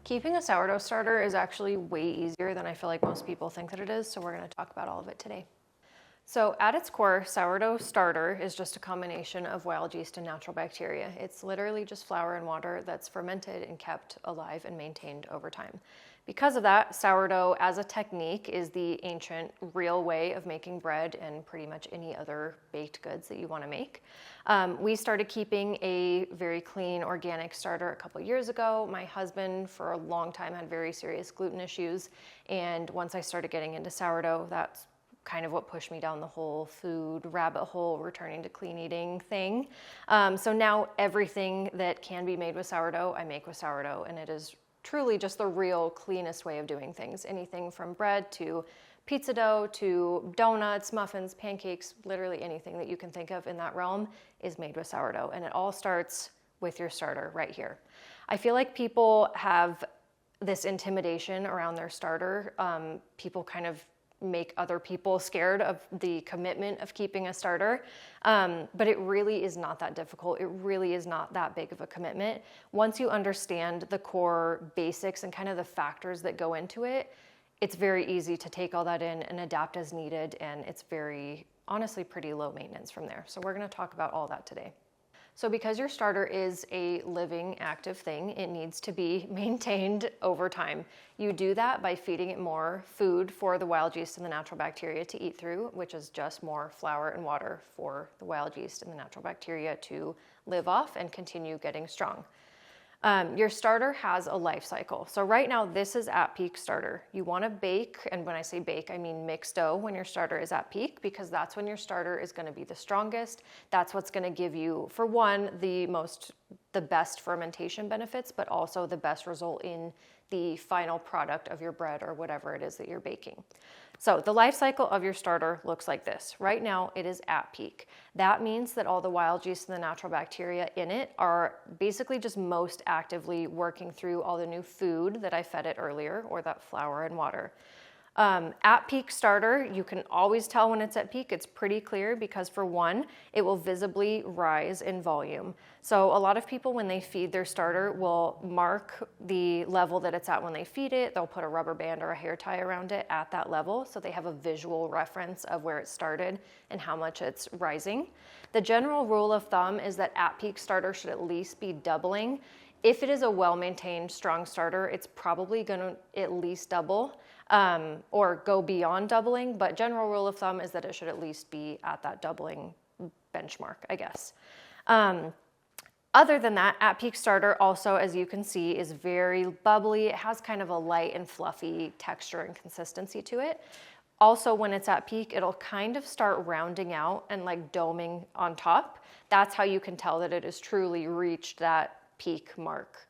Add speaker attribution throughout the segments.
Speaker 1: Keeping a sourdough starter is actually way easier than I feel like most people think that it is, so we're going to talk about all of it today. So at its core, sourdough starter is just a combination of wild yeast and natural bacteria. It's literally just flour and water that's fermented and kept alive and maintained over time. Because of that, sourdough as a technique is the ancient, real way of making bread and pretty much any other baked goods that you want to make. We started keeping a very clean, organic starter a couple years ago. My husband, for a long time, had very serious gluten issues, and once I started getting into sourdough, that's kind of what pushed me down the whole food rabbit hole, returning to clean eating thing. So now everything that can be made with sourdough, I make with sourdough, and it is truly just the real cleanest way of doing things. Anything from bread to pizza dough to donuts, muffins, pancakes, literally anything that you can think of in that realm is made with sourdough. And it all starts with your starter right here. I feel like people have this intimidation around their starter. People kind of make other people scared of the commitment of keeping a starter. But it really is not that difficult. It really is not that big of a commitment. Once you understand the core basics and kind of the factors that go into it, it's very easy to take all that in and adapt as needed. And it's very, honestly, pretty low maintenance from there. So we're going to talk about all that today. So because your starter is a living, active thing, it needs to be maintained over time. You do that by feeding it more food for the wild yeast and the natural bacteria to eat through, which is just more flour and water for the wild yeast and the natural bacteria to live off and continue getting strong. Your starter has a life cycle. So right now, this is at peak starter. You want to bake, and when I say bake, I mean mix dough when your starter is at peak, because that's when your starter is going to be the strongest. That's what's going to give you, for one, the best fermentation benefits, but also the best result in the final product of your bread or whatever it is that you're baking. So the life cycle of your starter looks like this. Right now, it is at peak. That means that all the wild yeast and the natural bacteria in it are basically just most actively working through all the new food that I fed it earlier, or that flour and water. At peak starter, you can always tell when it's at peak. It's pretty clear because, for one, it will visibly rise in volume. So a lot of people, when they feed their starter, will mark the level that it's at when they feed it. They'll put a rubber band or a hair tie around it at that level, so they have a visual reference of where it started and how much it's rising. The general rule of thumb is that at peak starter should at least be doubling. If it is a well-maintained, strong starter, it's probably going to at least double. Or go beyond doubling, but general rule of thumb is that it should at least be at that doubling benchmark, I guess. Other than that, at peak starter also, as you can see, is very bubbly. It has kind of a light and fluffy texture and consistency to it. Also, when it's at peak, it'll kind of start rounding out and like doming on top. That's how you can tell that it has truly reached that peak mark.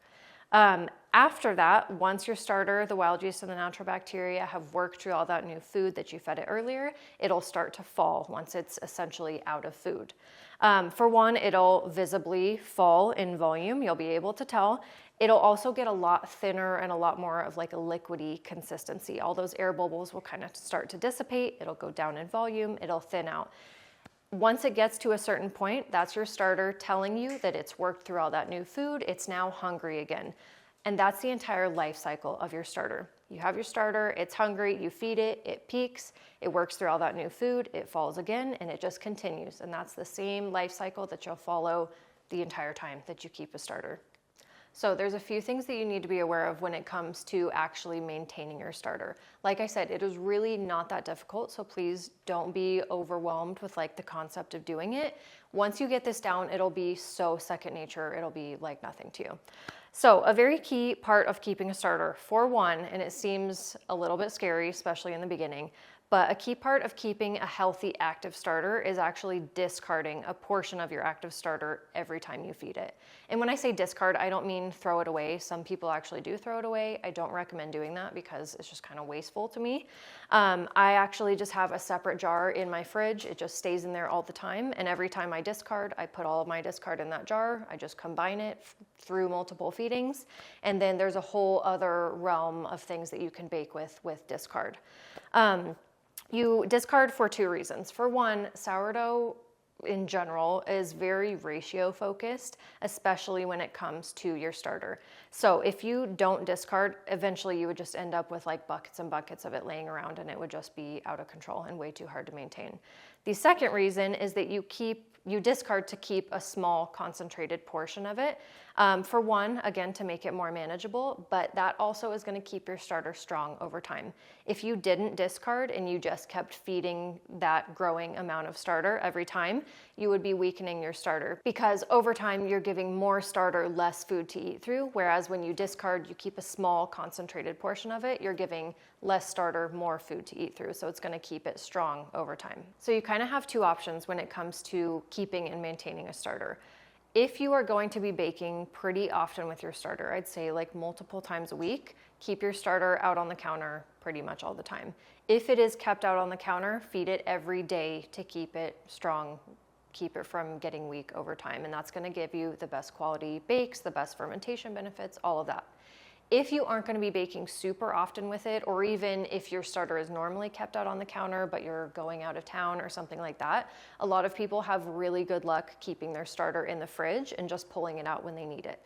Speaker 1: After that, once your starter, the wild yeast and the natural bacteria have worked through all that new food that you fed it earlier, it'll start to fall once it's essentially out of food. For one, it'll visibly fall in volume. You'll be able to tell. It'll also get a lot thinner and a lot more of like a liquidy consistency. All those air bubbles will kind of start to dissipate. It'll go down in volume. It'll thin out. Once it gets to a certain point, that's your starter telling you that it's worked through all that new food. It's now hungry again. And that's the entire life cycle of your starter. You have your starter, it's hungry, you feed it, it peaks, it works through all that new food, it falls again, and it just continues. And that's the same life cycle that you'll follow the entire time that you keep a starter. So there's a few things that you need to be aware of when it comes to actually maintaining your starter. Like I said, it is really not that difficult, so please don't be overwhelmed with like the concept of doing it. Once you get this down, it'll be so second nature, it'll be like nothing to you. So a very key part of keeping a starter, for one, and it seems a little bit scary, especially in the beginning, but a key part of keeping a healthy active starter is actually discarding a portion of your active starter every time you feed it. And when I say discard, I don't mean throw it away. Some people actually do throw it away. I don't recommend doing that because it's just kind of wasteful to me. I actually just have a separate jar in my fridge. It just stays in there all the time. And every time I discard, I put all of my discard in that jar. I just combine it through multiple feedings. And then there's a whole other realm of things that you can bake with discard. You discard for two reasons. For one, sourdough in general is very ratio focused, especially when it comes to your starter. So if you don't discard, eventually you would just end up with like buckets and buckets of it laying around, and it would just be out of control and way too hard to maintain. The second reason is that you discard to keep a small concentrated portion of it. For one, again, to make it more manageable, but that also is going to keep your starter strong over time. If you didn't discard and you just kept feeding that growing amount of starter every time, you would be weakening your starter, because over time you're giving more starter, less food to eat through, whereas when you discard, you keep a small concentrated portion of it, you're giving less starter, more food to eat through, so it's going to keep it strong over time. So you kind of have two options when it comes to keeping and maintaining a starter. If you are going to be baking pretty often with your starter, I'd say like multiple times a week, keep your starter out on the counter pretty much all the time. If it is kept out on the counter, feed it every day to keep it strong, keep it from getting weak over time, and that's going to give you the best quality bakes, the best fermentation benefits, all of that. If you aren't going to be baking super often with it, or even if your starter is normally kept out on the counter but you're going out of town or something like that, a lot of people have really good luck keeping their starter in the fridge and just pulling it out when they need it.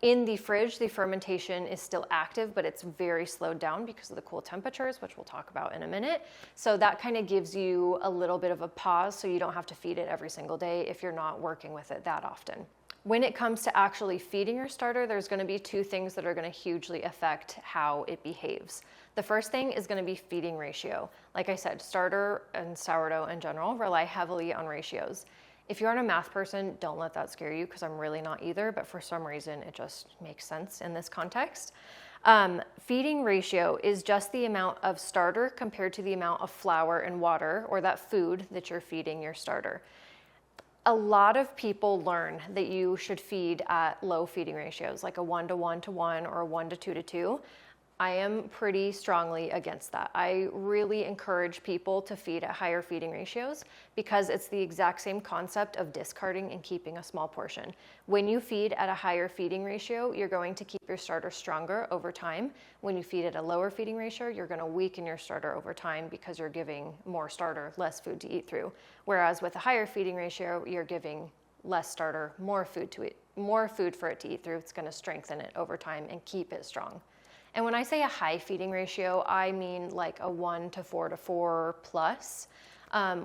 Speaker 1: In the fridge, the fermentation is still active, but it's very slowed down because of the cool temperatures, which we'll talk about in a minute. So that kind of gives you a little bit of a pause, so you don't have to feed it every single day if you're not working with it that often. When it comes to actually feeding your starter, there's going to be two things that are going to hugely affect how it behaves. The first thing is going to be feeding ratio. Like I said, starter and sourdough in general rely heavily on ratios. If you aren't a math person, don't let that scare you, because I'm really not either, but for some reason it just makes sense in this context. Feeding ratio is just the amount of starter compared to the amount of flour and water, or that food that you're feeding your starter. A lot of people learn that you should feed at low feeding ratios, like a 1:1:1 or a 1:2:2. I am pretty strongly against that. I really encourage people to feed at higher feeding ratios, because it's the exact same concept of discarding and keeping a small portion. When you feed at a higher feeding ratio, you're going to keep your starter stronger over time. When you feed at a lower feeding ratio, you're going to weaken your starter over time, because you're giving more starter, less food to eat through. Whereas with a higher feeding ratio, you're giving less starter, more food for it to eat through. It's going to strengthen it over time and keep it strong. And when I say a high feeding ratio, I mean like a 1:4:4 plus.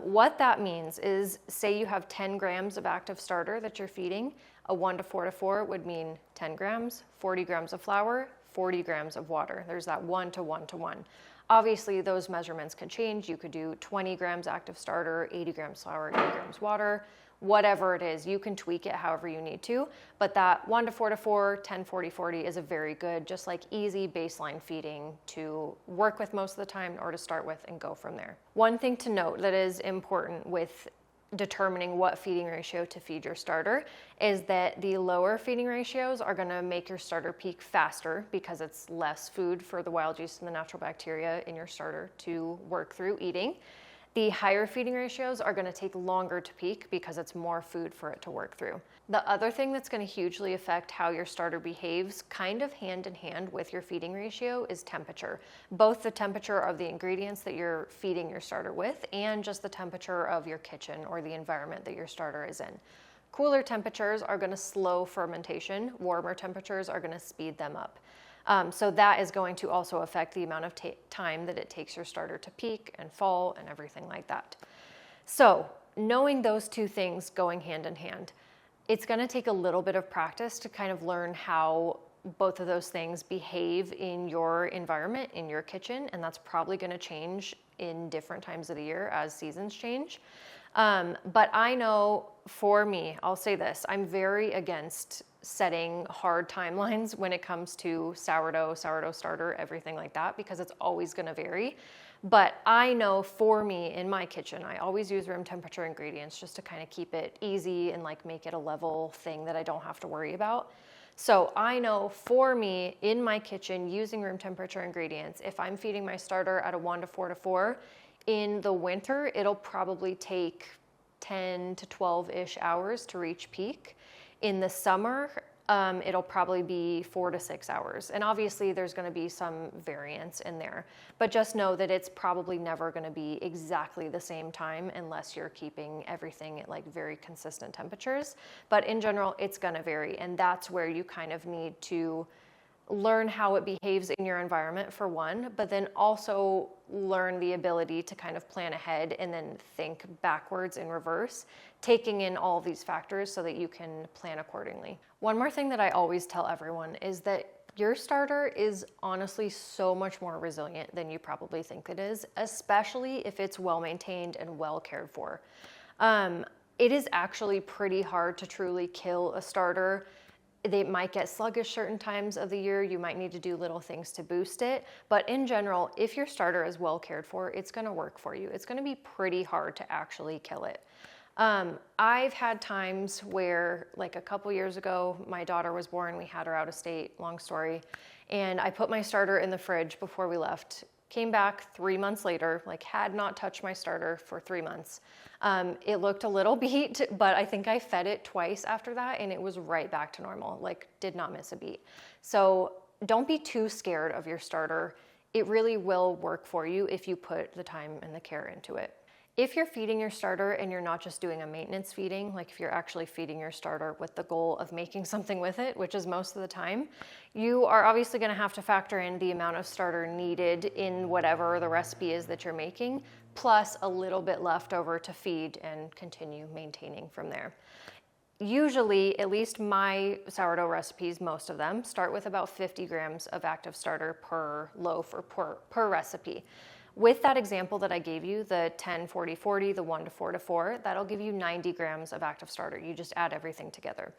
Speaker 1: What that means is, say you have 10 grams of active starter that you're feeding, a 1:4:4 would mean 10 grams, 40 grams of flour, 40 grams of water. There's that 1:1:1. Obviously, those measurements can change. You could do 20 grams active starter, 80 grams flour, 80 grams water. Whatever it is, you can tweak it however you need to, but that 1:4:4, 10:40:40 is a very good, just like easy baseline feeding to work with most of the time, or to start with and go from there. One thing to note that is important with determining what feeding ratio to feed your starter is that the lower feeding ratios are going to make your starter peak faster, because it's less food for the wild yeast and the natural bacteria in your starter to work through eating. The higher feeding ratios are going to take longer to peak, because it's more food for it to work through. The other thing that's going to hugely affect how your starter behaves, kind of hand in hand with your feeding ratio, is temperature. Both the temperature of the ingredients that you're feeding your starter with, and just the temperature of your kitchen or the environment that your starter is in. Cooler temperatures are going to slow fermentation. Warmer temperatures are going to speed them up. So that is going to also affect the amount of time that it takes your starter to peak and fall and everything like that. So knowing those two things going hand in hand, it's going to take a little bit of practice to kind of learn how both of those things behave in your environment, in your kitchen, and that's probably going to change in different times of the year as seasons change. But I know for me, I'll say this, I'm very against setting hard timelines when it comes to sourdough starter, everything like that, because it's always going to vary. But I know for me in my kitchen, I always use room temperature ingredients just to kind of keep it easy and like make it a level thing that I don't have to worry about. So I know for me in my kitchen, using room temperature ingredients, if I'm feeding my starter at a 1:4:4, in the winter, it'll probably take 10 to 12-ish hours to reach peak. In the summer, it'll probably be 4 to 6 hours. And obviously there's gonna be some variance in there, but just know that it's probably never gonna be exactly the same time unless you're keeping everything at like very consistent temperatures. But in general, it's gonna vary. And that's where you kind of need to learn how it behaves in your environment for one, but then also learn the ability to kind of plan ahead and then think backwards in reverse, taking in all of these factors so that you can plan accordingly. One more thing that I always tell everyone is that your starter is honestly so much more resilient than you probably think it is, especially if it's well maintained and well cared for. It is actually pretty hard to truly kill a starter. They might get sluggish certain times of the year. You might need to do little things to boost it. But in general, if your starter is well cared for, it's gonna work for you. It's gonna be pretty hard to actually kill it. I've had times where, like a couple years ago, my daughter was born, we had her out of state, long story, and I put my starter in the fridge before we left. Came back 3 months later, like had not touched my starter for 3 months. It looked a little beat, but I think I fed it twice after that and it was right back to normal, like did not miss a beat. So don't be too scared of your starter. It really will work for you if you put the time and the care into it. If you're feeding your starter and you're not just doing a maintenance feeding, like if you're actually feeding your starter with the goal of making something with it, which is most of the time, you are obviously going to have to factor in the amount of starter needed in whatever the recipe is that you're making, plus a little bit left over to feed and continue maintaining from there. Usually, at least my sourdough recipes, most of them, start with about 50 grams of active starter per loaf or per recipe. With that example that I gave you, the 10, 40, 40, the 1 to 4 to 4, that'll give you 90 grams of active starter. You just add everything together.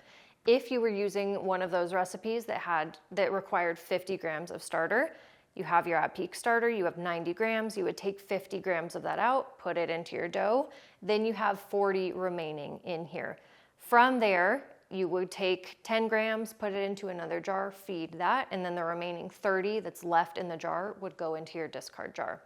Speaker 1: If you were using one of those recipes that required 50 grams of starter, you have your at peak starter, you have 90 grams, you would take 50 grams of that out, put it into your dough, then you have 40 remaining in here. From there, you would take 10 grams, put it into another jar, feed that, and then the remaining 30 that's left in the jar would go into your discard jar.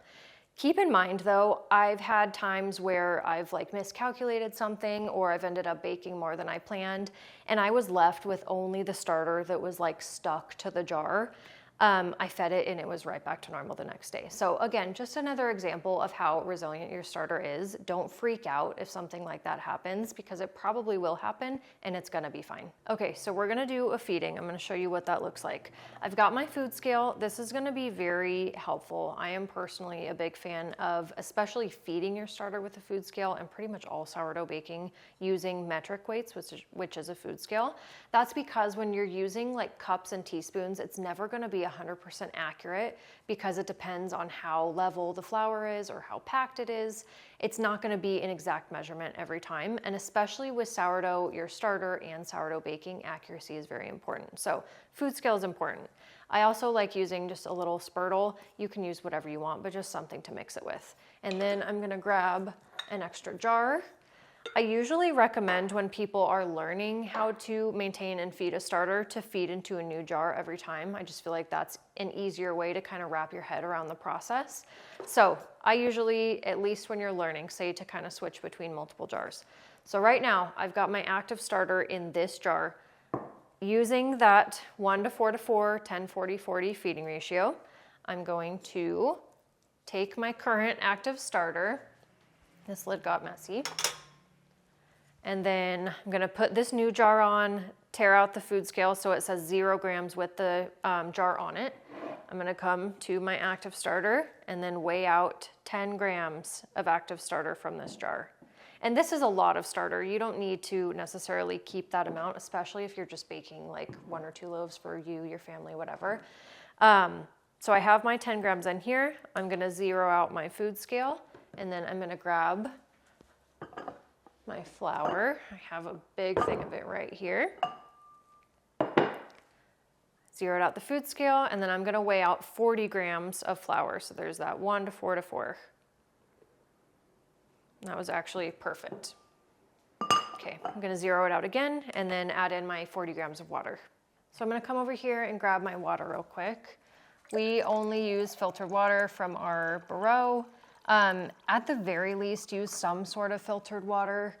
Speaker 1: Keep in mind though, I've had times where I've like miscalculated something or I've ended up baking more than I planned and I was left with only the starter that was like stuck to the jar. I fed it and it was right back to normal the next day. So again, just another example of how resilient your starter is. Don't freak out if something like that happens because it probably will happen and it's gonna be fine. Okay, so we're gonna do a feeding. I'm gonna show you what that looks like. I've got my food scale. This is gonna be very helpful. I am personally a big fan of especially feeding your starter with a food scale and pretty much all sourdough baking using metric weights, which is a food scale. That's because when you're using like cups and teaspoons, it's never gonna be 100% accurate because it depends on how level the flour is or how packed it is. It's not going to be an exact measurement every time, and especially with sourdough, your starter and sourdough baking, accuracy is very important. So food scale is important. I also like using just a little spurtle. You can use whatever you want, but just something to mix it with. And then I'm going to grab an extra jar. I usually recommend when people are learning how to maintain and feed a starter to feed into a new jar every time. I just feel like that's an easier way to kind of wrap your head around the process. So I usually, at least when you're learning, say to kind of switch between multiple jars. So right now I've got my active starter in this jar. Using that 1 to 4 to 4, 10, 40, 40 feeding ratio, I'm going to take my current active starter. This lid got messy. And then I'm gonna put this new jar on, tear out the food scale so it says 0 grams with the jar on it. I'm gonna come to my active starter and then weigh out 10 grams of active starter from this jar. And this is a lot of starter. You don't need to necessarily keep that amount, especially if you're just baking like 1 or 2 loaves for you, your family, whatever. So I have my 10 grams in here. I'm gonna zero out my food scale and then I'm gonna grab my flour. I have a big thing of it right here. Zeroed out the food scale, and then I'm gonna weigh out 40 grams of flour. So there's that 1 to 4 to 4. That was actually perfect. Okay, I'm gonna zero it out again and then add in my 40 grams of water. So I'm gonna come over here and grab my water real quick. We only use filtered water from our Barreau. At the very least, use some sort of filtered water.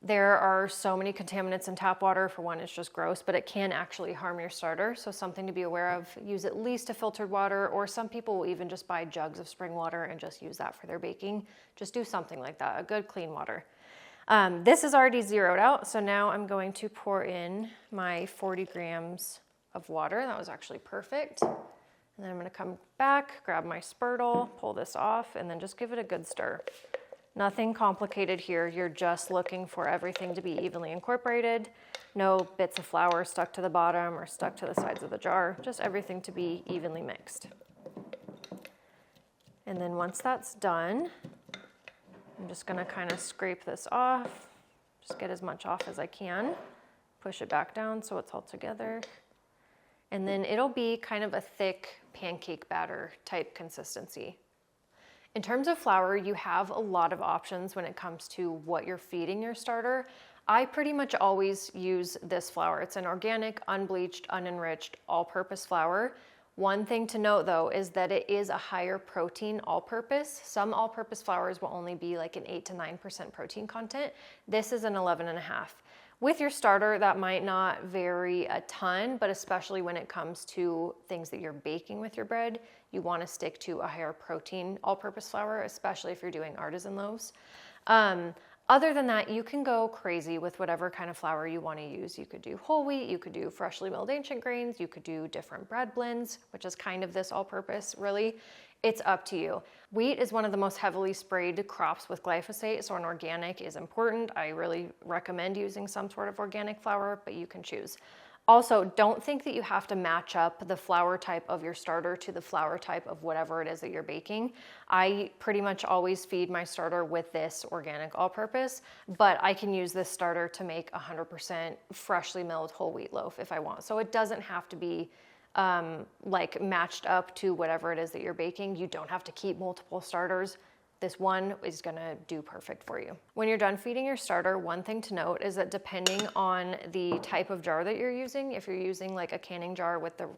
Speaker 1: There are so many contaminants in tap water. For one, it's just gross, but it can actually harm your starter. So something to be aware of. Use at least a filtered water, or some people will even just buy jugs of spring water and just use that for their baking. Just do something like that, a good clean water. This is already zeroed out, so now I'm going to pour in my 40 grams of water. That was actually perfect. And then I'm going to come back, grab my spurtle, pull this off, and then just give it a good stir. Nothing complicated here. You're just looking for everything to be evenly incorporated. No bits of flour stuck to the bottom or stuck to the sides of the jar. Just everything to be evenly mixed. And then once that's done, I'm just going to kind of scrape this off. Just get as much off as I can. Push it back down so it's all together. And then it'll be kind of a thick pancake batter type consistency. In terms of flour, you have a lot of options when it comes to what you're feeding your starter. I pretty much always use this flour. It's an organic, unbleached, unenriched, all-purpose flour. One thing to note though is that it is a higher protein all-purpose. Some all-purpose flours will only be like an 8 to 9% protein content. This is an 11.5. With your starter, that might not vary a ton, but especially when it comes to things that you're baking with your bread, you want to stick to a higher protein all-purpose flour, especially if you're doing artisan loaves. Other than that, you can go crazy with whatever kind of flour you want to use. You could do whole wheat, you could do freshly milled ancient grains, you could do different bread blends, which is kind of this all-purpose, really. It's up to you. Wheat is one of the most heavily sprayed crops with glyphosate, so an organic is important. I really recommend using some sort of organic flour, but you can choose. Also, don't think that you have to match up the flour type of your starter to the flour type of whatever it is that you're baking. I pretty much always feed my starter with this organic all-purpose, but I can use this starter to make 100% freshly milled whole wheat loaf if I want. So it doesn't have to be like matched up to whatever it is that you're baking. You don't have to keep multiple starters. This one is gonna do perfect for you. When you're done feeding your starter, one thing to note is that depending on the type of jar that you're using, if you're using like a canning jar with the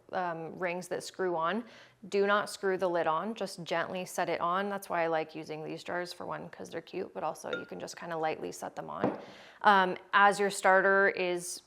Speaker 1: rings that screw on, do not screw the lid on, just gently set it on. That's why I like using these jars, for one, because they're cute, but also you can just kind of lightly set them on. As your starter is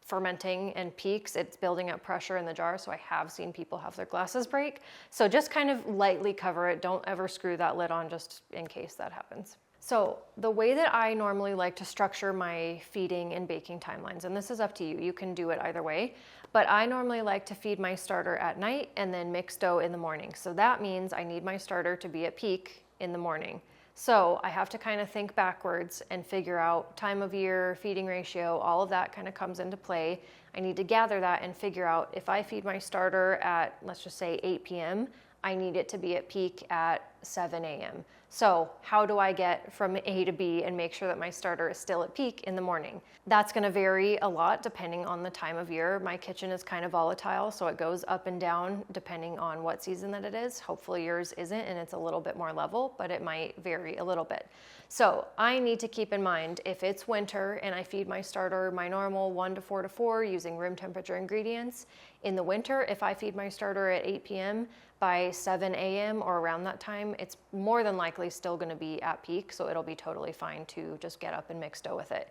Speaker 1: fermenting and peaks, it's building up pressure in the jar, so I have seen people have their glasses break. So just kind of lightly cover it. Don't ever screw that lid on just in case that happens. So the way that I normally like to structure my feeding and baking timelines, and this is up to you, you can do it either way, but I normally like to feed my starter at night and then mix dough in the morning. So that means I need my starter to be at peak in the morning. So I have to kind of think backwards and figure out time of year, feeding ratio, all of that kind of comes into play. I need to gather that and figure out if I feed my starter at, let's just say 8 p.m., I need it to be at peak at 7 a.m. So how do I get from A to B and make sure that my starter is still at peak in the morning? That's gonna vary a lot depending on the time of year. My kitchen is kind of volatile, so it goes up and down depending on what season that it is. Hopefully yours isn't and it's a little bit more level, but it might vary a little bit. So I need to keep in mind if it's winter and I feed my starter my normal 1 to 4 to 4 using room temperature ingredients. In the winter, if I feed my starter at 8 p.m., by 7 a.m. or around that time, it's more than likely still gonna be at peak, so it'll be totally fine to just get up and mix dough with it.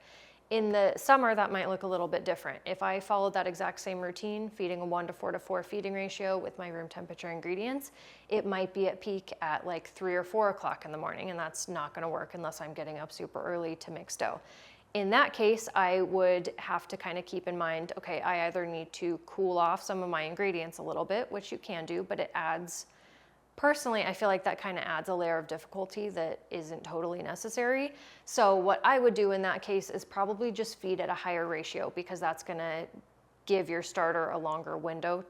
Speaker 1: In the summer, that might look a little bit different. If I followed that exact same routine, feeding a 1 to 4 to 4 feeding ratio with my room temperature ingredients, it might be at peak at like 3 or 4 o'clock in the morning, and that's not gonna work unless I'm getting up super early to mix dough. In that case, I would have to kind of keep in mind, okay, I either need to cool off some of my ingredients a little bit, which you can do, but it adds, personally, I feel like that kind of adds a layer of difficulty that isn't totally necessary. So what I would do in that case is probably just feed at a higher ratio, because that's gonna give your starter a longer window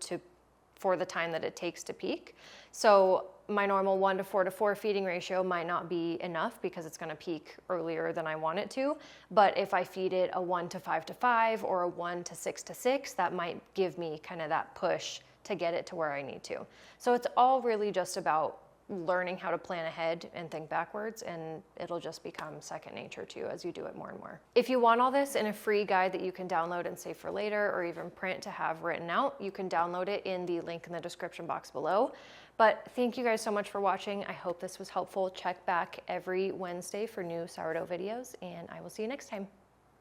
Speaker 1: for the time that it takes to peak. So my normal 1 to 4 to 4 feeding ratio might not be enough because it's gonna peak earlier than I want it to. But if I feed it a 1 to 5 to 5 or a 1 to 6 to 6, that might give me kind of that push to get it to where I need to. So it's all really just about learning how to plan ahead and think backwards, and it'll just become second nature to you as you do it more and more. If you want all this in a free guide that you can download and save for later, or even print to have written out, you can download it in the link in the description box below. But thank you guys so much for watching. I hope this was helpful. Check back every Wednesday for new sourdough videos, and I will see you next time.